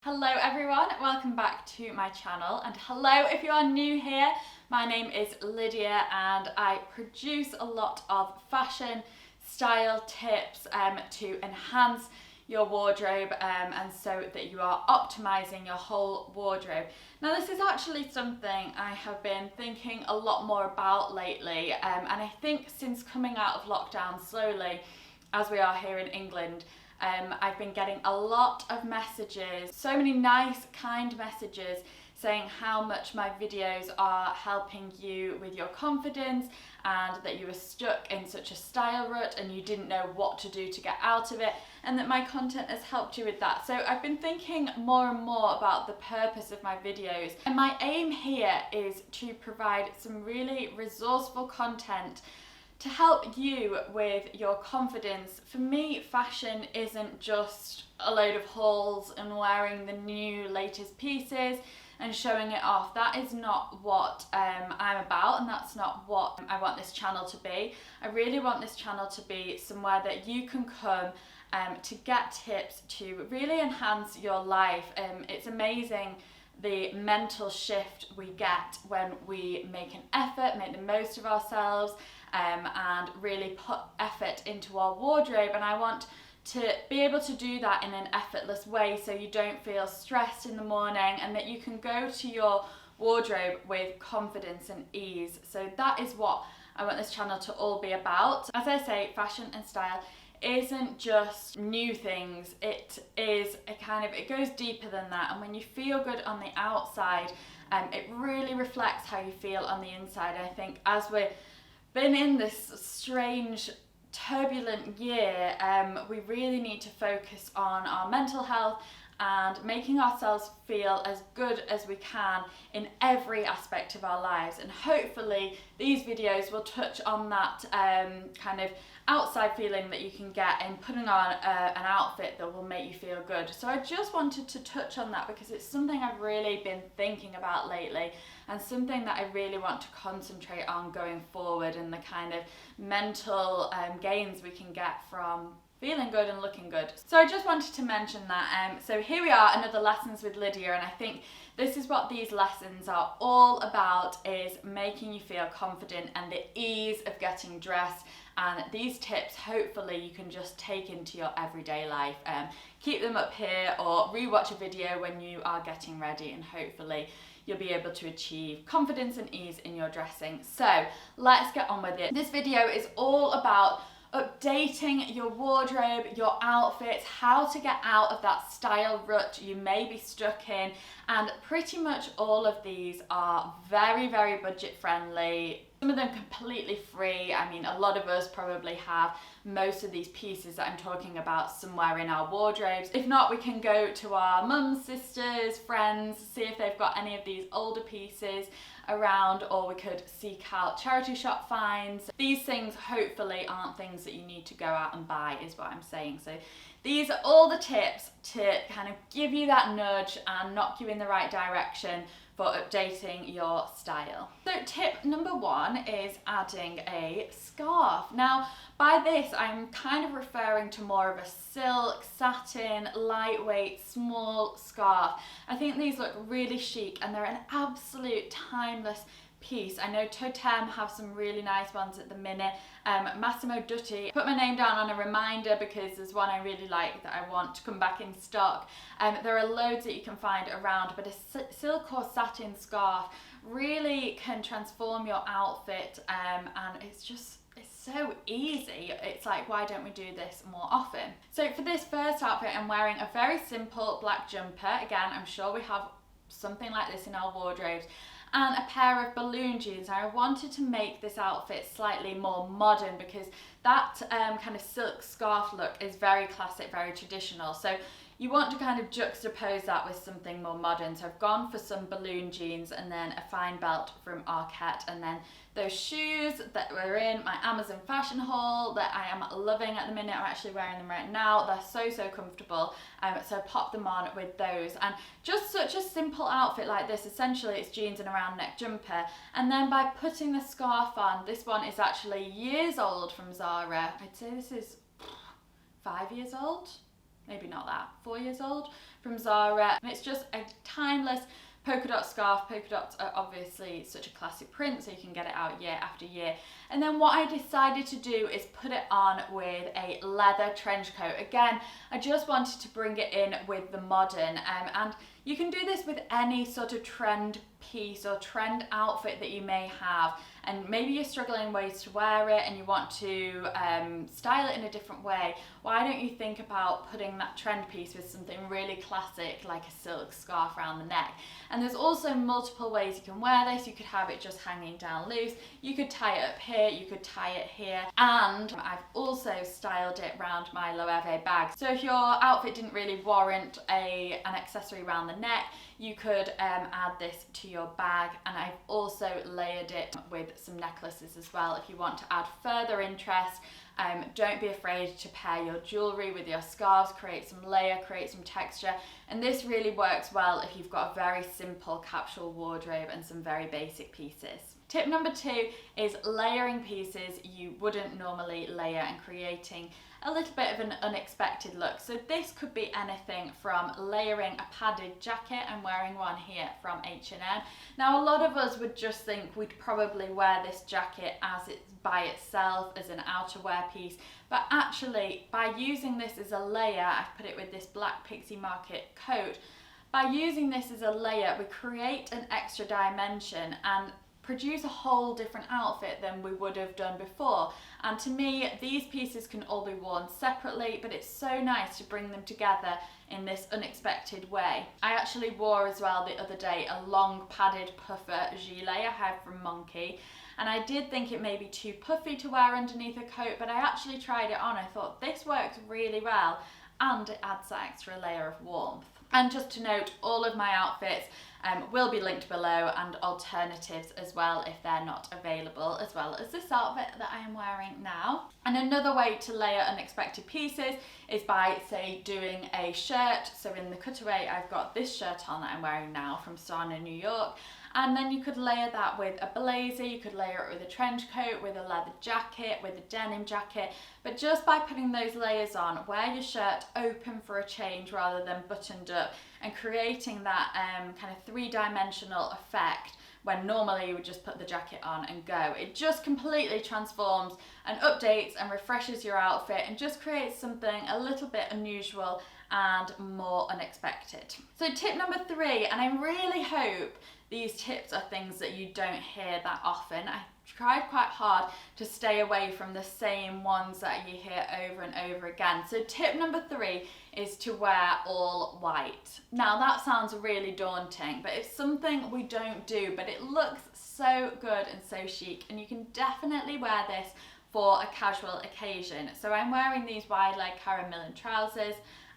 Hello everyone, welcome back to my channel, and hello if you are new here. My name is Lydia and I produce a lot of fashion style tips to enhance your wardrobe and so that you are optimizing your whole wardrobe. Now this is actually something I have been thinking a lot more about lately, and I think since coming out of lockdown slowly, as we are here in England, I've been getting a lot of messages, so many nice, kind messages saying how much my videos are helping you with your confidence and that you were stuck in such a style rut and you didn't know what to do to get out of it, and that my content has helped you with that. So I've been thinking more and more about the purpose of my videos, and my aim here is to provide some really resourceful content to help you with your confidence. For me, fashion isn't just a load of hauls and wearing the new latest pieces and showing it off. That is not what I'm about, and that's not what I want this channel to be. I really want this channel to be somewhere that you can come to get tips to really enhance your life. It's amazing the mental shift we get when we make an effort, make the most of ourselves, and really put effort into our wardrobe. And I want to be able to do that in an effortless way, so you don't feel stressed in the morning and that you can go to your wardrobe with confidence and ease. So that is what I want this channel to all be about. As I say, fashion and style isn't just new things, it goes deeper than that, and when you feel good on the outside, it really reflects how you feel on the inside. I think as we've been in this strange, turbulent year, we really need to focus on our mental health and making ourselves feel as good as we can in every aspect of our lives. And hopefully these videos will touch on that kind of outside feeling that you can get in putting on an outfit that will make you feel good. So I just wanted to touch on that because it's something I've really been thinking about lately, and something that I really want to concentrate on going forward, and the kind of mental gains we can get from feeling good and looking good. So I just wanted to mention that. So here we are, another Lessons with Lydia, and I think this is what these lessons are all about, is making you feel confident and the ease of getting dressed. And these tips, hopefully you can just take into your everyday life. Keep them up here or rewatch a video when you are getting ready, and hopefully you'll be able to achieve confidence and ease in your dressing. So let's get on with it. This video is all about updating your wardrobe, your outfits, how to get out of that style rut you may be stuck in, and pretty much all of these are very, very budget friendly. Some of them completely free. I mean, a lot of us probably have most of these pieces that I'm talking about somewhere in our wardrobes. If not, we can go to our mums, sisters, friends, see if they've got any of these older pieces around, or we could seek out charity shop finds. These things hopefully aren't things that you need to go out and buy, is what I'm saying. So these are all the tips to kind of give you that nudge and knock you in the right direction for updating your style. So tip number one is adding a scarf. Now by this I'm kind of referring to more of a silk, satin, lightweight, small scarf. I think these look really chic and they're an absolute timeless piece. I know Totem have some really nice ones at the minute. Massimo Dutti, put my name down on a reminder because there's one I really like that I want to come back in stock. There are loads that you can find around, but a silk or satin scarf really can transform your outfit, and it's so easy. It's like, why don't we do this more often? So for this first outfit, I'm wearing a very simple black jumper. Again, I'm sure we have something like this in our wardrobes, and a pair of balloon jeans. I wanted to make this outfit slightly more modern because that kind of silk scarf look is very classic, very traditional. So you want to kind of juxtapose that with something more modern. So I've gone for some balloon jeans and then a fine belt from Arquette, and then those shoes that were in my Amazon fashion haul that I am loving at the minute. I'm actually wearing them right now. They're so comfortable. So I popped them on with those, and just such a simple outfit like this. Essentially it's jeans and a round neck jumper, and then by putting the scarf on, this one is actually years old from Zara. I'd say this is 5 years old. maybe not that, 4 years old, from Zara. And it's just a timeless polka dot scarf. Polka dots are obviously such a classic print, so you can get it out year after year. And then what I decided to do is put it on with a leather trench coat. Again, I just wanted to bring it in with the modern, and you can do this with any sort of trend piece or trend outfit that you may have, and maybe you're struggling ways to wear it and you want to style it in a different way. Why don't you think about putting that trend piece with something really classic like a silk scarf around the neck? And there's also multiple ways you can wear this. You could have it just hanging down loose, you could tie it up here, you could tie it here, and I've also styled it around my Loewe bag. So if your outfit didn't really warrant an accessory around the neck, you could add this to your bag. And I've also layered it with some necklaces as well if you want to add further interest. Don't be afraid to pair your jewellery with your scarves, create some layer, create some texture, and this really works well if you've got a very simple capsule wardrobe and some very basic pieces. Tip number 2 is layering pieces you wouldn't normally layer and creating a little bit of an unexpected look. So this could be anything from layering a padded jacket. I'm wearing one here from H&M. Now a lot of us would just think we'd probably wear this jacket as it's by itself as an outerwear piece, but actually by using this as a layer, I've put it with this black Pixie Market coat, by using this as a layer we create an extra dimension and produce a whole different outfit than we would have done before. And to me, these pieces can all be worn separately, but it's so nice to bring them together in this unexpected way. I actually wore as well the other day a long padded puffer gilet I have from Monkey, and I did think it may be too puffy to wear underneath a coat, but I actually tried it on. I thought this works really well and it adds that extra layer of warmth. And just to note, all of my outfits will be linked below, and alternatives as well if they're not available, as well as this outfit that I am wearing now. And another way to layer unexpected pieces is by, say, doing a shirt. So in the cutaway I've got this shirt on that I'm wearing now from Sana, New York. And then you could layer that with a blazer, you could layer it with a trench coat, with a leather jacket, with a denim jacket. But just by putting those layers on, wear your shirt open for a change rather than buttoned up, and creating that kind of three-dimensional effect when normally you would just put the jacket on and go. It just completely transforms and updates and refreshes your outfit and just creates something a little bit unusual and more unexpected. So tip number 3, and I really hope these tips are things that you don't hear that often. I tried quite hard to stay away from the same ones that you hear over and over again. So tip number 3 is to wear all white. Now that sounds really daunting, but it's something we don't do, but it looks so good and so chic, and you can definitely wear this for a casual occasion. So I'm wearing these wide leg Karen Millen trousers,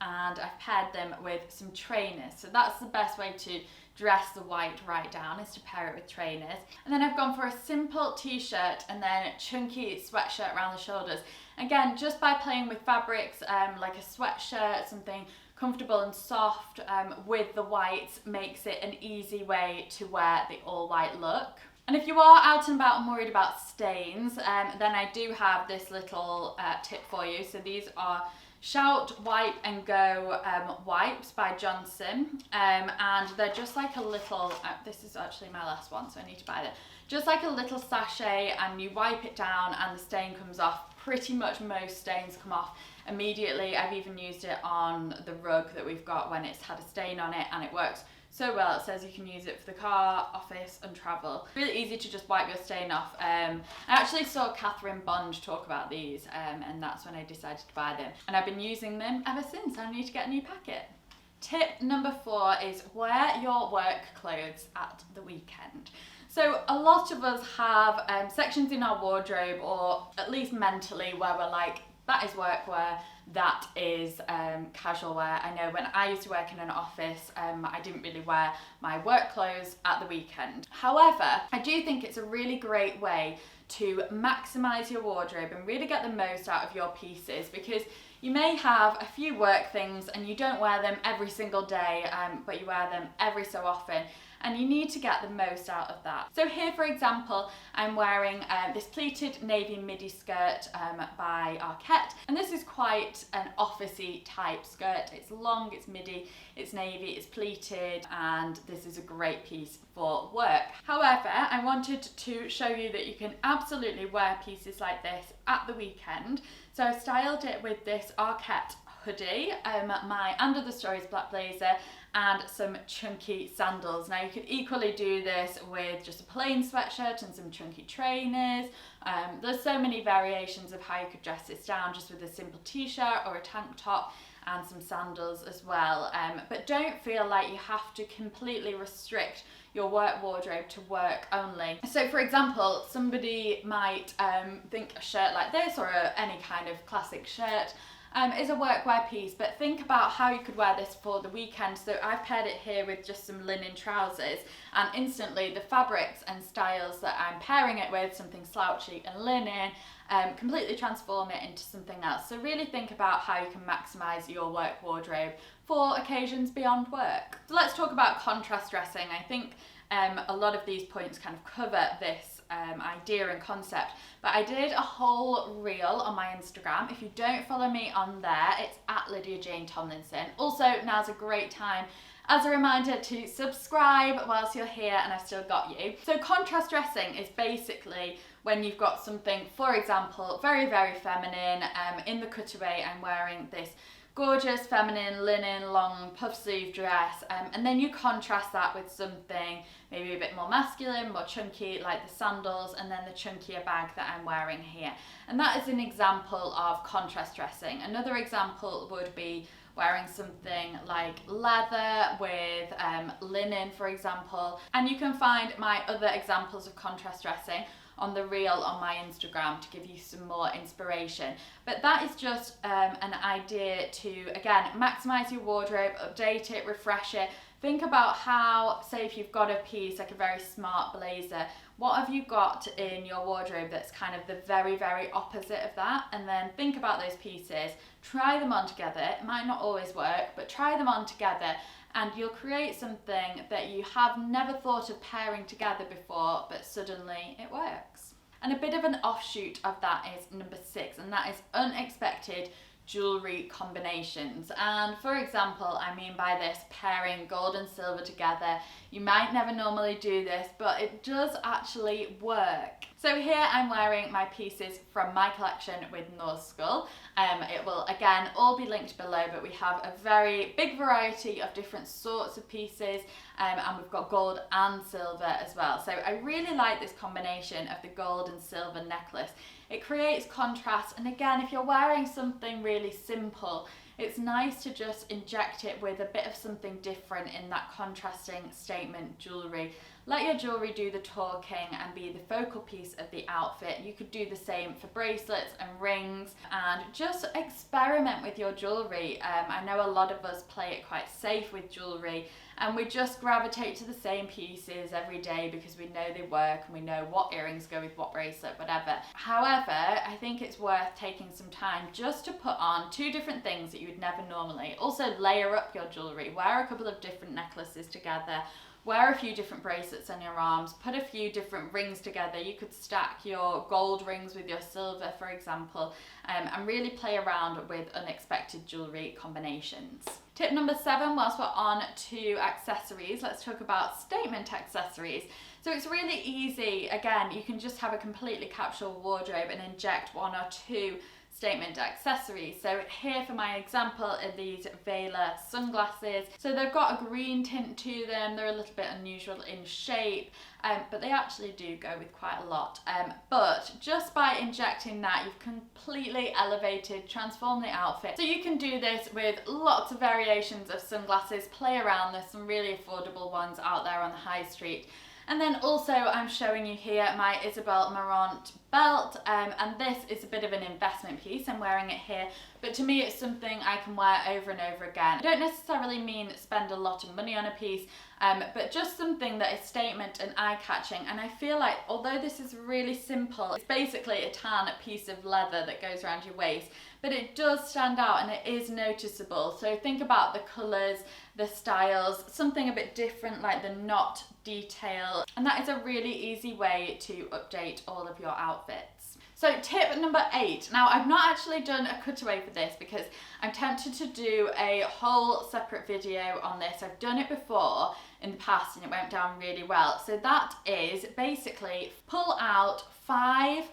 and I've paired them with some trainers. So that's the best way to dress the white right down, is to pair it with trainers. And then I've gone for a simple t-shirt and then a chunky sweatshirt around the shoulders. Again, just by playing with fabrics like a sweatshirt, something comfortable and soft with the whites, makes it an easy way to wear the all white look. And if you are out and about and worried about stains, then I do have this little tip for you. So these are Shout Wipe and Go wipes by Johnson, and they're just like a little, this is actually my last one, so I need to buy that. Just like a little sachet, and you wipe it down and the stain comes off. Pretty much most stains come off immediately. I've even used it on the rug that we've got when it's had a stain on it, and it works so well. It says you can use it for the car, office and travel. Really easy to just wipe your stain off. I actually saw Catherine Bond talk about these, and that's when I decided to buy them. And I've been using them ever since. I need to get a new packet. Tip number 4 is wear your work clothes at the weekend. So a lot of us have sections in our wardrobe, or at least mentally, where we're like, that is workwear, that is casual wear. I know when I used to work in an office, I didn't really wear my work clothes at the weekend. However, I do think it's a really great way to maximise your wardrobe and really get the most out of your pieces, because you may have a few work things and you don't wear them every single day, but you wear them every so often, and you need to get the most out of that. So here, for example, I'm wearing this pleated navy midi skirt by RUT, and this is quite an officey type skirt. It's long, it's midi, it's navy, it's pleated, and this is a great piece for work. However, I wanted to show you that you can absolutely wear pieces like this at the weekend. So I styled it with this RUT hoodie, my under the stories black blazer, and some chunky sandals. Now you could equally do this with just a plain sweatshirt and some chunky trainers. There's so many variations of how you could dress this down, just with a simple t-shirt or a tank top and some sandals as well. But don't feel like you have to completely restrict your work wardrobe to work only. So for example, somebody might think a shirt like this, or any kind of classic shirt, is a workwear piece, but think about how you could wear this for the weekend. So I've paired it here with just some linen trousers, and instantly the fabrics and styles that I'm pairing it with, something slouchy and linen, completely transform it into something else. So really think about how you can maximise your work wardrobe for occasions beyond work. So let's talk about contrast dressing. I think a lot of these points kind of cover this idea and concept, but I did a whole reel on my Instagram. If you don't follow me on there, it's at Lydia Jane Tomlinson. Also, now's a great time as a reminder to subscribe whilst you're here and I've still got you. So contrast dressing is basically when you've got something, for example, very, very feminine. In the cutaway, I'm wearing this gorgeous feminine linen long puff sleeve dress, and then you contrast that with something maybe a bit more masculine, more chunky, like the sandals, and then the chunkier bag that I'm wearing here. And that is an example of contrast dressing. Another example would be wearing something like leather with linen, for example. And you can find my other examples of contrast dressing on the reel on my Instagram to give you some more inspiration. But that is just an idea to, again, maximize your wardrobe, update it, refresh it. Think about how, say if you've got a piece like a very smart blazer, what have you got in your wardrobe that's kind of the very, very opposite of that? And then think about those pieces, try them on together. It might not always work, but try them on together, and you'll create something that you have never thought of pairing together before, but suddenly it works. And a bit of an offshoot of that is number 6, and that is unexpected jewellery combinations. And for example, I mean by this pairing gold and silver together. You might never normally do this, but it does actually work. So here I'm wearing my pieces from my collection with North Skull. It will again all be linked below, but we have a very big variety of different sorts of pieces, and we've got gold and silver as well. So I really like this combination of the gold and silver necklace. It creates contrast, and again, if you're wearing something really simple, it's nice to just inject it with a bit of something different in that contrasting statement jewellery. Let your jewellery do the talking and be the focal piece of the outfit. You could do the same for bracelets and rings, and just experiment with your jewellery. I know a lot of us play it quite safe with jewellery, and we just gravitate to the same pieces every day because we know they work and we know what earrings go with what bracelet, whatever. However, I think it's worth taking some time just to put on 2 different things that you would never normally. Also layer up your jewellery, wear a couple of different necklaces together, wear a few different bracelets on your arms, put a few different rings together. You could stack your gold rings with your silver, for example, and really play around with unexpected jewellery combinations. Tip number 7, whilst we're on to accessories, let's talk about statement accessories. So it's really easy. Again, you can just have a completely capsule wardrobe and inject 1 or 2 statement accessories. So here for my example are these Vela sunglasses. So they've got a green tint to them, they're a little bit unusual in shape, but they actually do go with quite a lot. But just by injecting that, you've completely elevated, transformed the outfit. So you can do this with lots of variations of sunglasses, play around. There's some really affordable ones out there on the high street. And then also I'm showing you here my Isabel Marant belt, and this is a bit of an investment piece. I'm wearing it here but to me it's something I can wear over and over again. I don't necessarily mean spend a lot of money on a piece, but just something that is statement and eye-catching. And I feel like, although this is really simple, it's basically a tan piece of leather that goes around your waist, but it does stand out and it is noticeable. So think about the colours, the styles, something a bit different like the knot detail, and that is a really easy way to update all of your outfits. So tip number 8. Now I've not actually done a cutaway for this because I'm tempted to do a whole separate video on this. I've done it before in the past and it went down really well. So that is basically pull out 5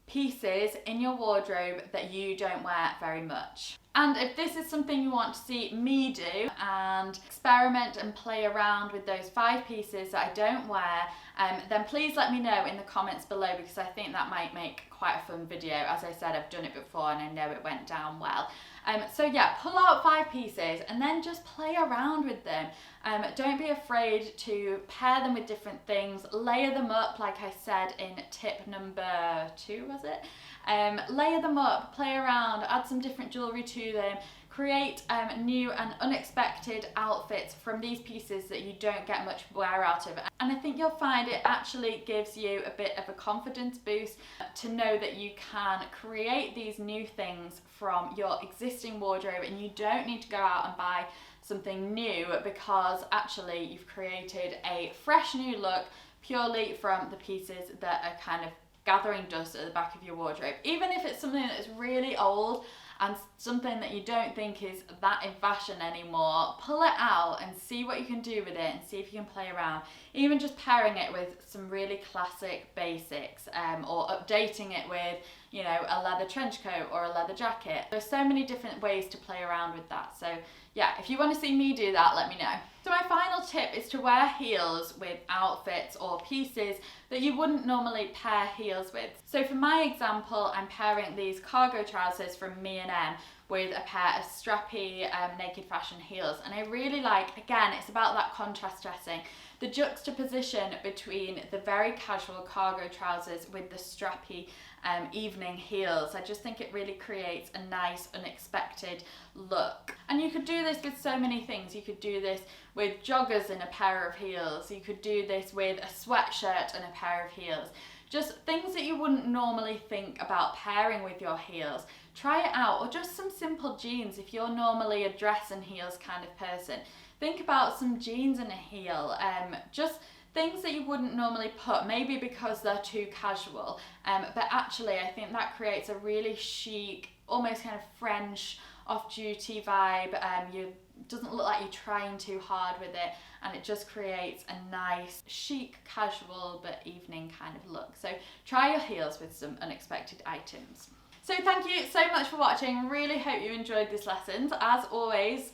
pieces in your wardrobe that you don't wear very much. And if this is something you want to see me do and experiment and play around with those 5 pieces that I don't wear, then please let me know in the comments below, because I think that might make quite a fun video. As I said, I've done it before and I know it went down well. So yeah, pull out 5 pieces and then just play around with them. Don't be afraid to pair them with different things, layer them up like I said in tip number 2, was it? Layer them up, play around, add some different jewellery to them, create new and unexpected outfits from these pieces that you don't get much wear out of. And I think you'll find it actually gives you a bit of a confidence boost to know that you can create these new things from your existing wardrobe and you don't need to go out and buy something new, because actually you've created a fresh new look purely from the pieces that are kind of gathering dust at the back of your wardrobe. Even if it's something that is really old and something that you don't think is that in fashion anymore, pull it out and see what you can do with it and see if you can play around. Even just pairing it with some really classic basics, or updating it with, you know, a leather trench coat or a leather jacket. There's so many different ways to play around with that. So yeah, if you want to see me do that, let me know. So my final tip is to wear heels with outfits or pieces that you wouldn't normally pair heels with. So for my example, I'm pairing these cargo trousers from M&M with a pair of strappy naked fashion heels. And I really like, again, it's about that contrast dressing. The juxtaposition between the very casual cargo trousers with the strappy evening heels. I just think it really creates a nice, unexpected look. And you could do this with so many things. You could do this with joggers and a pair of heels. You could do this with a sweatshirt and a pair of heels. Just things that you wouldn't normally think about pairing with your heels. Try it out, or just some simple jeans if you're normally a dress and heels kind of person. Think about some jeans and a heel, just things that you wouldn't normally put, maybe because they're too casual, but actually I think that creates a really chic, almost kind of French, off-duty vibe. Doesn't look like you're trying too hard with it, and it just creates a nice, chic, casual, but evening kind of look. So try your heels with some unexpected items. So thank you so much for watching. Really hope you enjoyed this lesson. As always,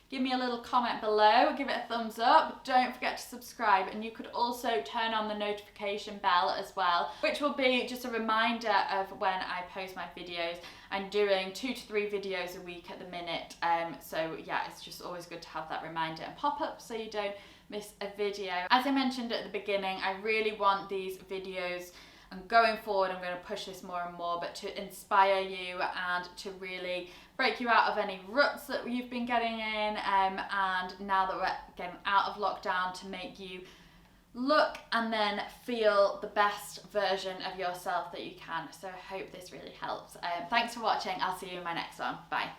give me a little comment below, give it a thumbs up, don't forget to subscribe, and you could also turn on the notification bell as well, which will be just a reminder of when I post my videos. I'm doing 2 to 3 videos a week at the minute, so yeah, it's just always good to have that reminder and pop up so you don't miss a video. As I mentioned at the beginning, I really want these videos, and going forward I'm going to push this more and more, but to inspire you and to really break you out of any ruts that you've been getting in, and now that we're getting out of lockdown, to make you look and then feel the best version of yourself that you can. So I hope this really helps. Thanks for watching. I'll see you in my next one. Bye.